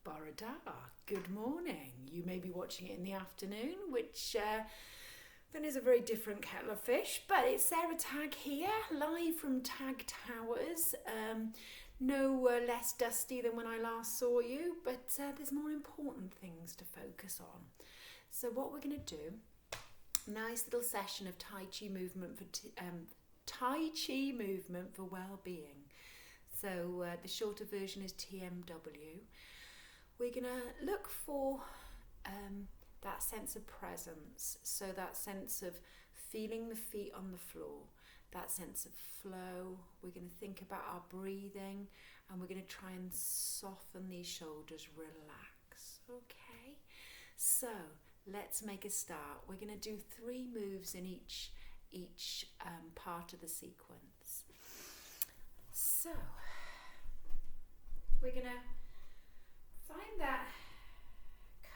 Borada, good morning. You may be watching it in the afternoon, which then is a very different kettle of fish, but it's Sarah Tagg here, live from Tagg Towers. No less dusty than when I last saw you, but there's more important things to focus on. So what we're going to do, nice little session of Tai Chi movement for well-being. So the shorter version is TMW. We're going to look for that sense of presence, so that sense of feeling the feet on the floor, that sense of flow. We're going to think about our breathing, and we're going to try and soften these shoulders, relax. Okay, so let's make a start. We're going to do 3 moves in each part of the sequence. So we're going to find that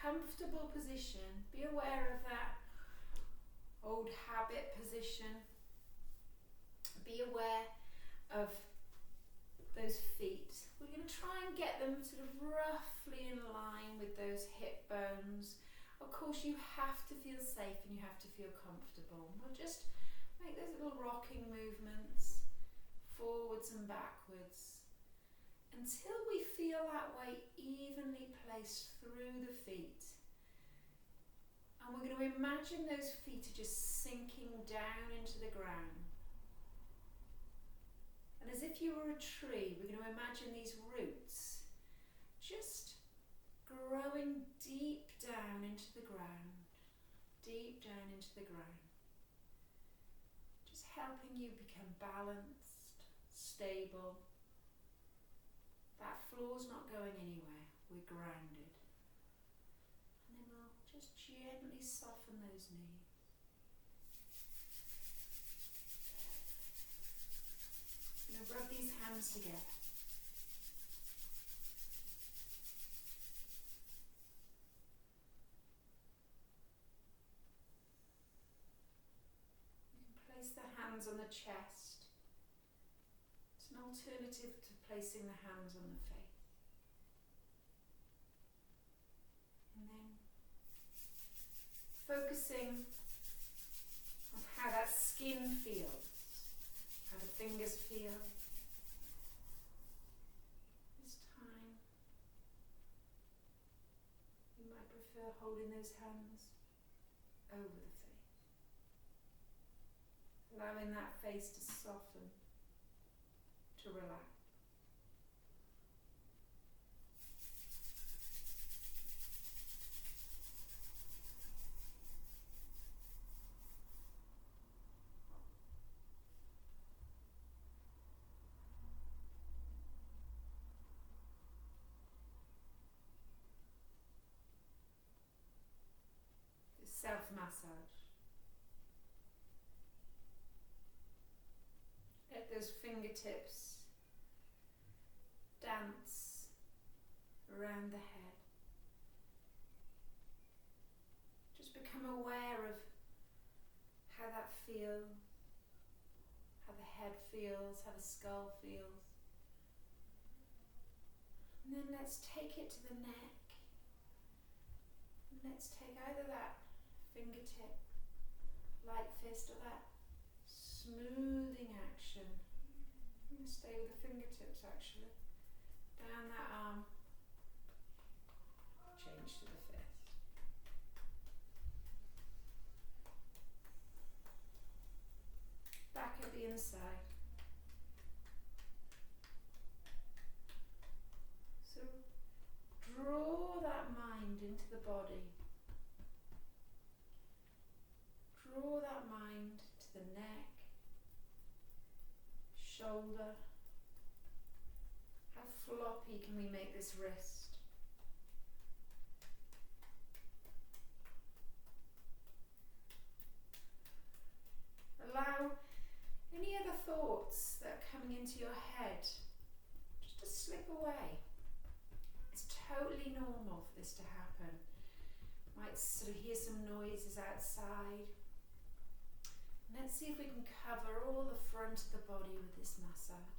comfortable position. Be aware of that old habit position. Be aware of those feet. We're going to try and get them sort of roughly in line with those hip bones. Of course, you have to feel safe and you have to feel comfortable. We'll just make those little rocking movements forwards and backwards until we feel that weight evenly placed through the feet. And we're going to imagine those feet are just sinking down into the ground. And as if you were a tree, we're going to imagine these roots just growing deep down into the ground, deep down into the ground. Just helping you become balanced, stable. That floor's not going anywhere, we're grounded. And then we'll just gently soften those knees. I'm going to rub these hands together. You can place the hands on the chest. It's an alternative to placing the hands on the face. And then focusing on how that skin feels, how the fingers feel. This time, you might prefer holding those hands over the face, allowing that face to soften, to relax. Self-massage. Let those fingertips dance around the head. Just become aware of how that feels, how the head feels, how the skull feels. And then let's take it to the neck. And let's take either that fingertip, light fist, or that smoothing action. I'm going to stay with the fingertips actually. Down that arm, change to the fist. Back at the inside. So draw that mind into the body. Draw that mind to the neck, shoulder. How floppy can we make this wrist? Allow any other thoughts that are coming into your head just to slip away. It's totally normal for this to happen. Might sort of hear some noises outside. Let's see if we can cover all the front of the body with this massage.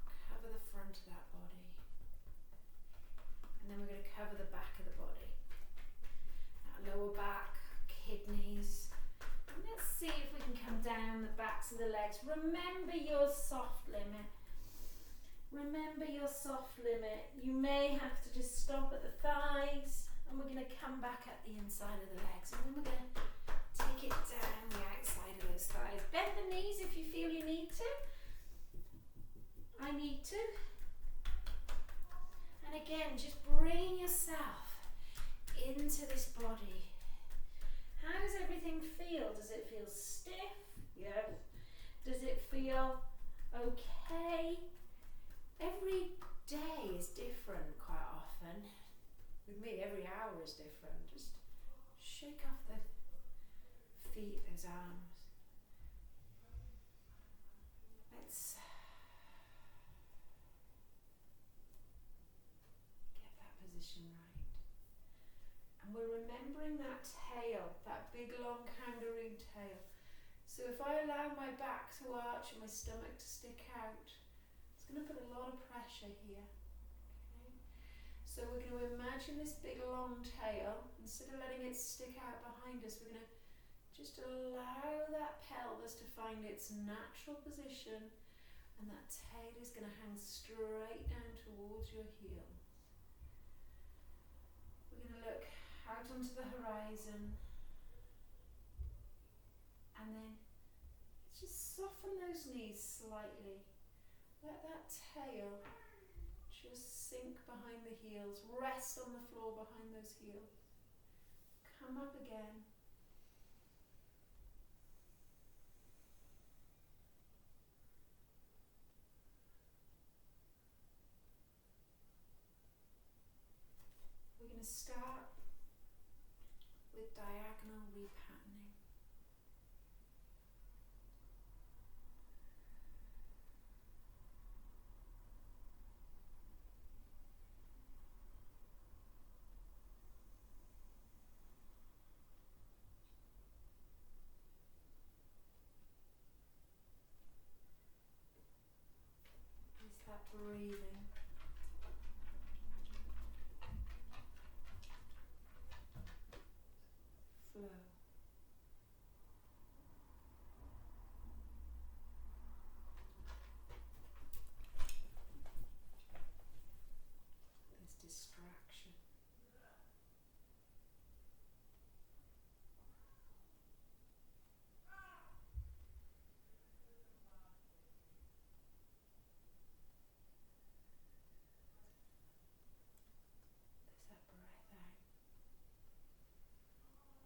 Cover the front of that body. And then we're going to cover the back of the body. Now, lower back, kidneys. And let's see if we can come down the backs of the legs. Remember your soft limit. Remember your soft limit. You may have to just stop at the thighs, and we're going to come back at the inside of the legs, and then we're going to take it down the outside of those thighs. Bend the knees if you feel you need to. I need to. And again, just bring yourself into this body. How does everything feel? Does it feel stiff? Yes. Does it feel okay? Every day is different quite often. With me, every hour is different. Just shake off the feet, those arms. Let's get that position right. And we're remembering that tail, that big long kangaroo tail. So if I allow my back to arch and my stomach to stick out, it's going to put a lot of pressure here. Okay? So we're going to imagine this big long tail. Instead of letting it stick out behind us, we're going to just allow that pelvis to find its natural position, and that tail is going to hang straight down towards your heels. We're going to look out onto the horizon, and then just soften those knees slightly. Let that tail just sink behind the heels, rest on the floor behind those heels. Come up again. We're going to start with diagonal repatterning. Is that breathing? Flow. There's distraction. There's that breath out.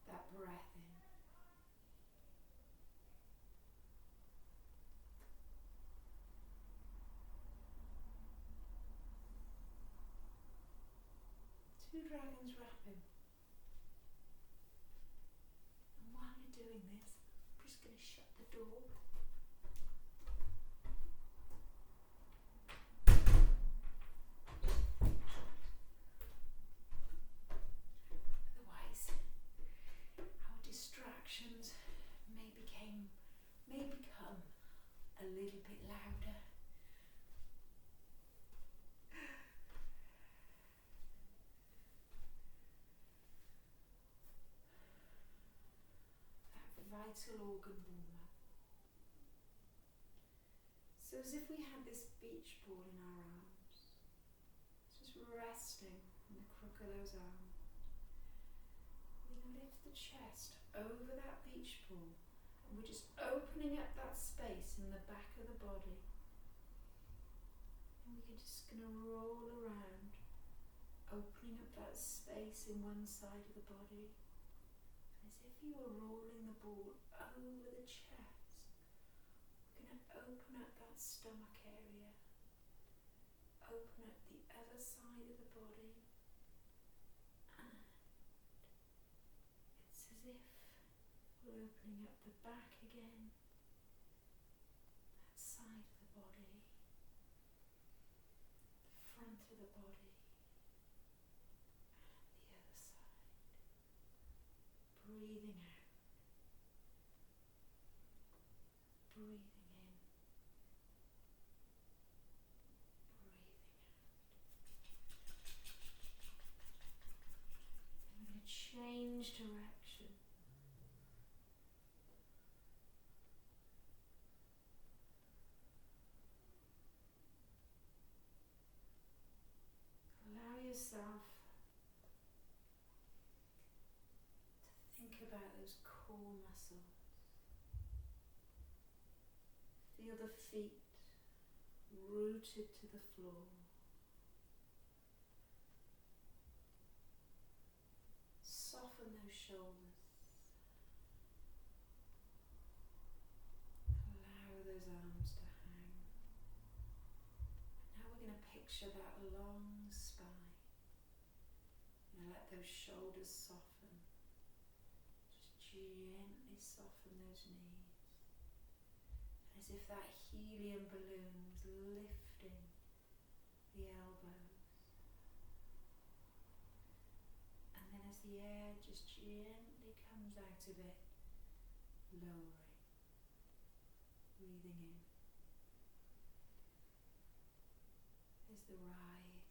That breath in. Two dragons wrapping. And while you're doing this, I'm just going to shut the door. Otherwise, our distractions may become a little bit louder. Vital organ warmer. So as if we had this beach ball in our arms, just resting on the crook of those arms. We're going to lift the chest over that beach ball, and we're just opening up that space in the back of the body. And we're just going to roll around, opening up that space in one side of the body. As if you were rolling the ball over the chest. We're going to open up that stomach area. Open up the other side of the body. And it's as if we're opening up the back again. That side of the body. The front of the body. And the other side. Breathing out. Breathing in. Breathing out. yourself to think about those core muscles. Feel the feet rooted to the floor. Soften those shoulders. Allow those arms to hang. Now we're going to picture that long spine. And let those shoulders soften. Just gently soften those knees. As if that helium balloon was lifting the elbows. And then as the air just gently comes out of it, lowering. Breathing in. There's the rise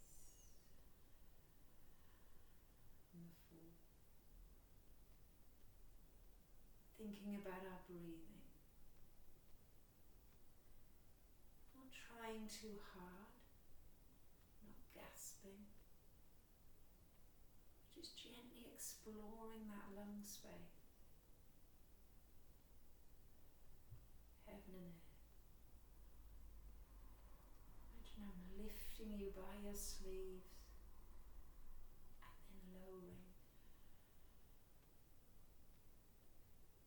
and the fall. Thinking about our breathing. Not trying too hard, not gasping. Just gently exploring that lung space. Heaven and earth. Imagine I'm lifting you by your sleeves and then lowering.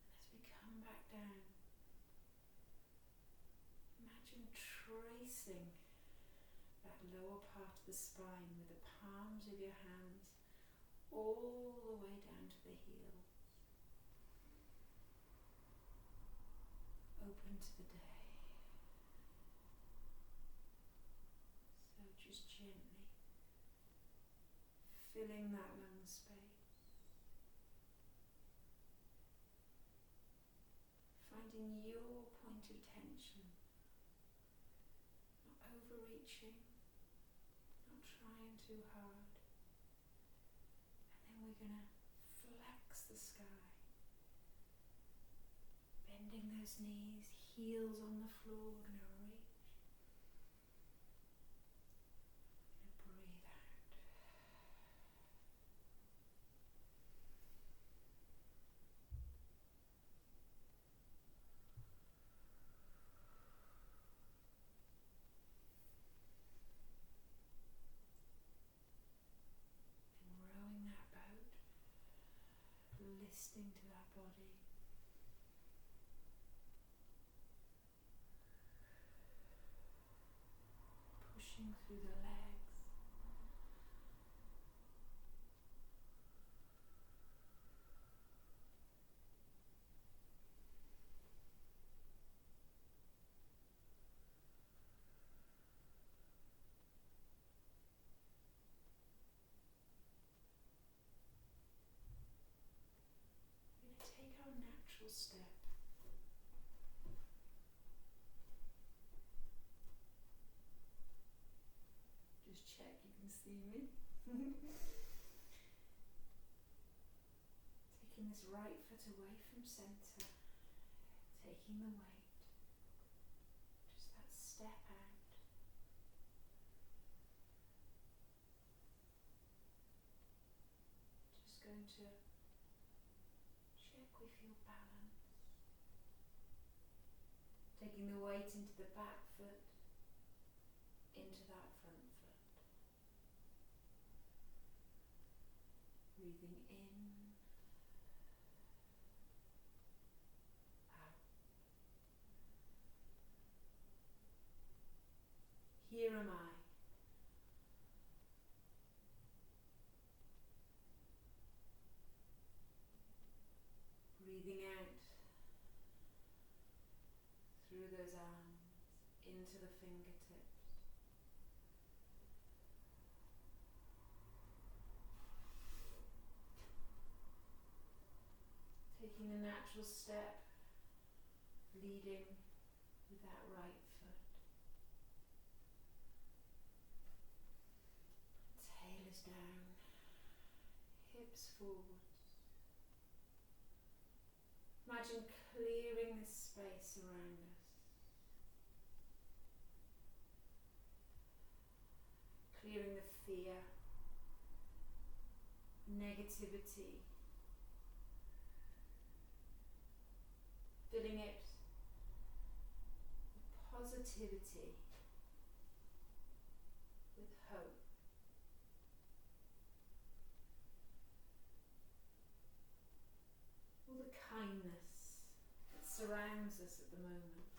And as we come back down, imagine tracing that lower part of the spine with the palms of your hands all the way down to the heels. Open to the day. So just gently filling that lung space. Finding your point of tension. Not overreaching. Not trying too hard. And then we're going to flex the sky. Bending those knees, heels on the floor, we're going to reach. We're going to breathe out. And rowing that boat, listening to that body. Pushing through the legs. We're going to take our natural step. Just check you can see me. Taking this right foot away from centre, taking the weight, just that step out. Just going to check we feel balance. Taking the weight into the back foot, into that front foot. Breathing in, out. Here am I. Breathing out through those arms, into the fingertips. Taking a natural step, leading with that right foot. Tail is down, hips forwards. Imagine clearing the space around us. Clearing the fear, negativity, filling it with positivity, with hope. All the kindness that surrounds us at the moment.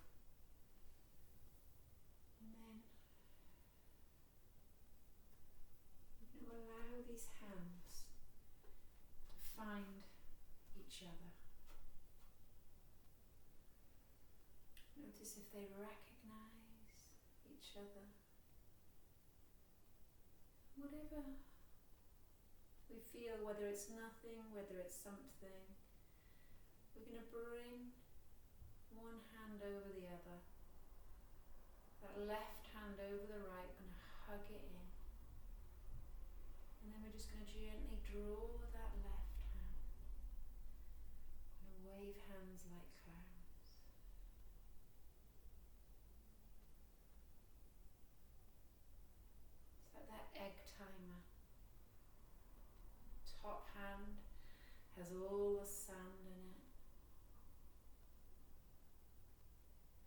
And then we're going to allow these hands to find each other. Notice if they recognise each other. Whatever we feel, whether it's nothing, whether it's something, we're going to bring one hand over the other. That left hand over the right, we're going to hug it in. And then we're just going to gently draw that left hand. We're going to wave hands like clouds. It's like that egg timer. Top hand has all the sand in it.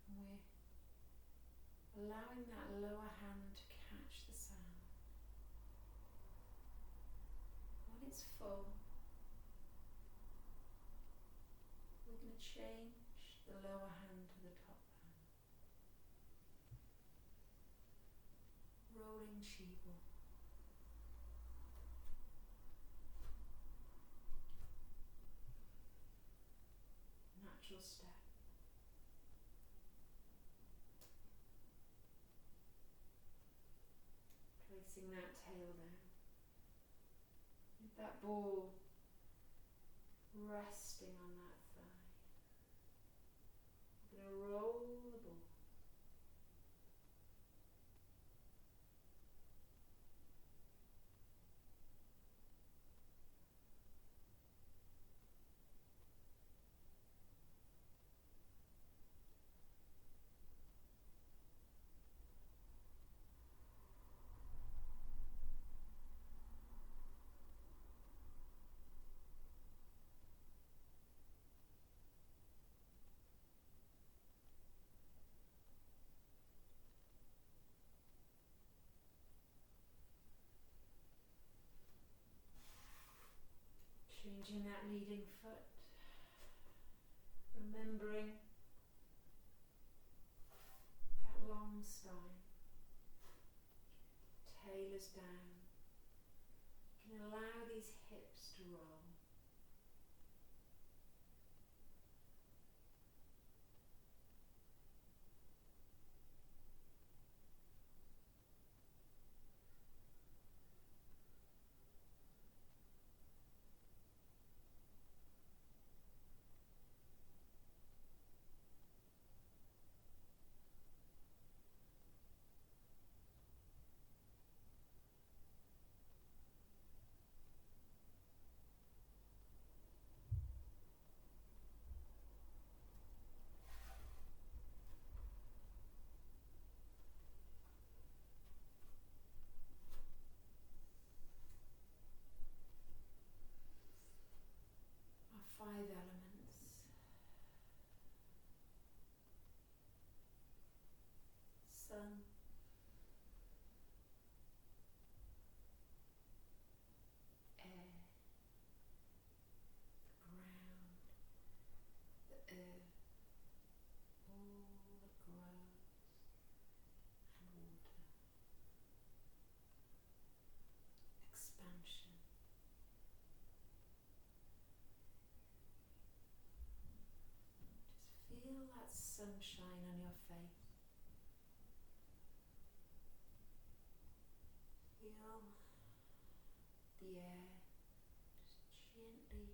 And we're allowing that lower hand to catch the sand. When it's full, we're going to change the lower hand to the top hand. Rolling Chibo. Natural step. Placing that tail down. With that ball resting on that thigh. We're going to roll the ball. Changing that leading foot, remembering that long spine, tail is down. You can allow these hips to roll. Our 5 elements. Sun, air, the ground, the earth, all that grows, and water. Expansion. Just feel that sunshine on your face. Feel the air just gently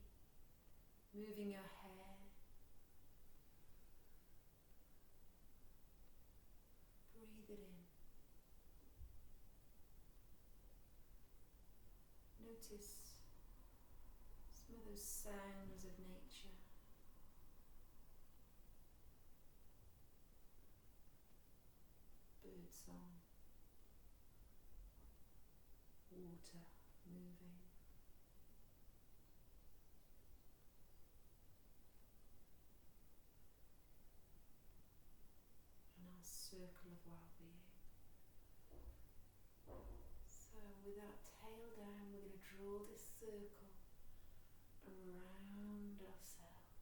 moving your hair. Breathe it in. Notice some of those sounds of nature. Bird song. Water moving. draw this circle around ourselves.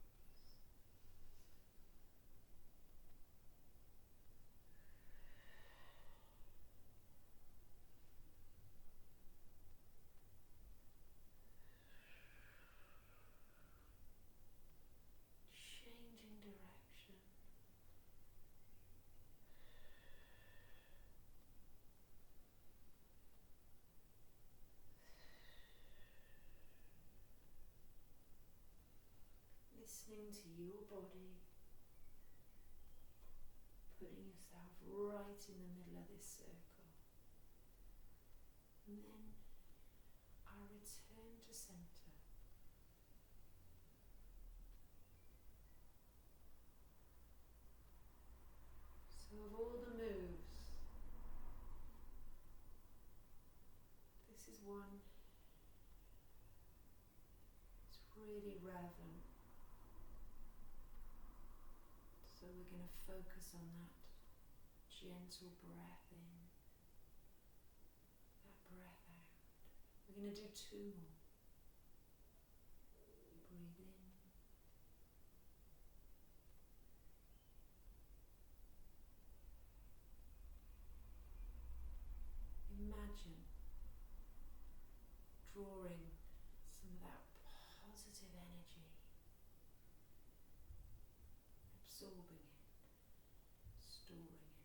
Changing direction. Listening to your body, putting yourself right in the middle of this circle. And then I return to center. So of all the moves, this is one that's really relevant. So we're going to focus on that gentle breath in, that breath out. We're going to do 2 more. Breathe in. Imagine drawing some of that positive energy, absorbing it, storing it.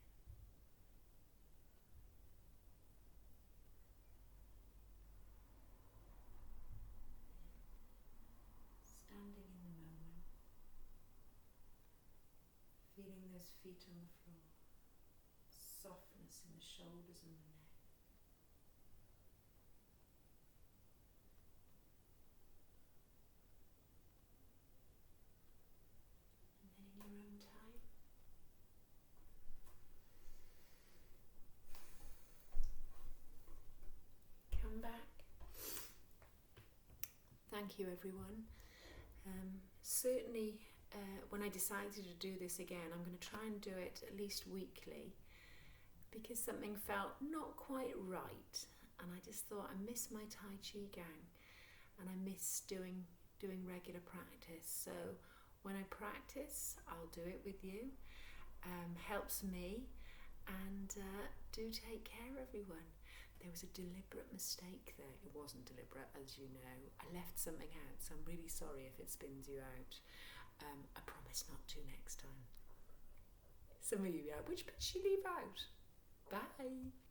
Standing in the moment, feeling those feet on the floor, softness in the shoulders and the neck. And then in your own time, come back. Thank you, everyone. Certainly, when I decided to do this again, I'm going to try and do it at least weekly, because something felt not quite right, and I just thought I miss my Tai Chi gang, and I miss doing regular practice. So when I practice, I'll do it with you. Helps me, and do take care, everyone. There was a deliberate mistake there. It wasn't deliberate, as you know. I left something out, so I'm really sorry if it spins you out. I promise not to next time. Some of you are, which bit should you leave out? Bye.